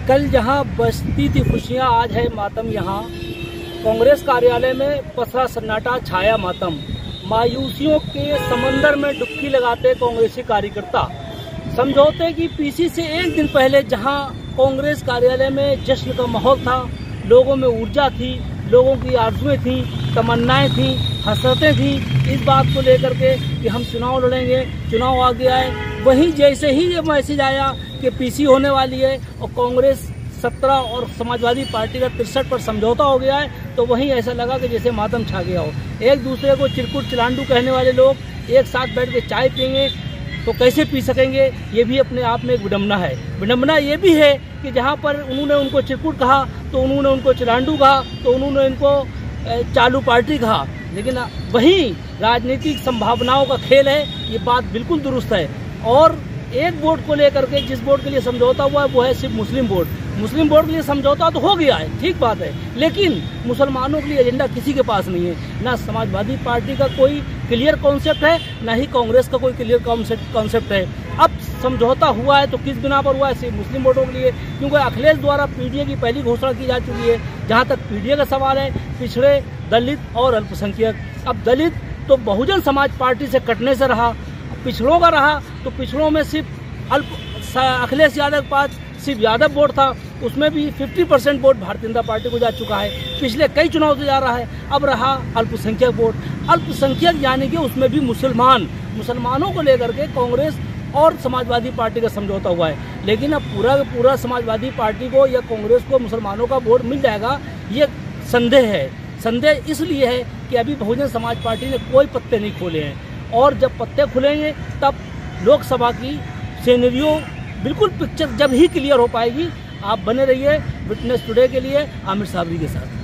कल जहां बसती थी खुशियां, आज है मातम। यहाँ कांग्रेस कार्यालय में पसरा सन्नाटा, छाया मातम। मायूसियों के समंदर में डुबकी लगाते कांग्रेसी कार्यकर्ता। समझौते की पीसी से एक दिन पहले जहां कांग्रेस कार्यालय में जश्न का माहौल था, लोगों में ऊर्जा थी, लोगों की आरजुएं थी, तमन्नाएं थी, हसरतें थी इस बात को लेकर के कि हम चुनाव लड़ेंगे, चुनाव आ गया है। वहीं जैसे ही ये मैसेज आया कि पीसी होने वाली है और कांग्रेस 17 और समाजवादी पार्टी का 63 पर समझौता हो गया है, तो वहीं ऐसा लगा कि जैसे मातम छा गया हो। एक दूसरे को चिरकुट चिलांडू कहने वाले लोग एक साथ बैठ के चाय पियेंगे तो कैसे पी सकेंगे, ये भी अपने आप में एक विडम्बना है। विडम्बना ये भी है कि जहाँ पर उन्होंने उनको चिरकुट कहा तो उन्होंने उनको चिलांडू कहा, तो उन्होंने इनको चालू पार्टी कहा। लेकिन वही राजनीतिक संभावनाओं का खेल है, ये बात बिल्कुल दुरुस्त है। और एक वोट को लेकर के जिस वोट के लिए समझौता हुआ है वो है सिर्फ मुस्लिम वोट। मुस्लिम वोट के लिए समझौता तो हो गया है, ठीक बात है, लेकिन मुसलमानों के लिए एजेंडा किसी के पास नहीं है। ना समाजवादी पार्टी का कोई क्लियर कॉन्सेप्ट है, ना ही कांग्रेस का कोई क्लियर कॉन्सेप्ट है। अब समझौता हुआ है तो किस बिना पर हुआ है? सिर्फ मुस्लिम वोटों के लिए, क्योंकि अखिलेश द्वारा पीडीए की पहली घोषणा की जा चुकी है। जहाँ तक पीडीए का सवाल है, पिछड़े, दलित और अल्पसंख्यक। अब दलित तो बहुजन समाज पार्टी से कटने से रहा, पिछड़ों का रहा तो पिछड़ों में सिर्फ अखिलेश यादव के पास सिर्फ यादव वोट था, उसमें भी 50% वोट भारतीय जनता पार्टी को जा चुका है। पिछले कई चुनाव से जा रहा है। अब रहा अल्पसंख्यक वोट। अल्पसंख्यक यानी कि उसमें भी मुसलमानों को लेकर के कांग्रेस और समाजवादी पार्टी का समझौता हुआ है। लेकिन अब पूरा समाजवादी पार्टी को या कांग्रेस को मुसलमानों का वोट मिल जाएगा, ये संदेह है। संदेह इसलिए है कि अभी बहुजन समाज पार्टी ने कोई पत्ते नहीं खोले हैं, और जब पत्ते खुलेंगे तब लोकसभा की सिनेरियो बिल्कुल पिक्चर जब ही क्लियर हो पाएगी। आप बने रहिए विटनेस टुडे के लिए आमिर साबरी के साथ।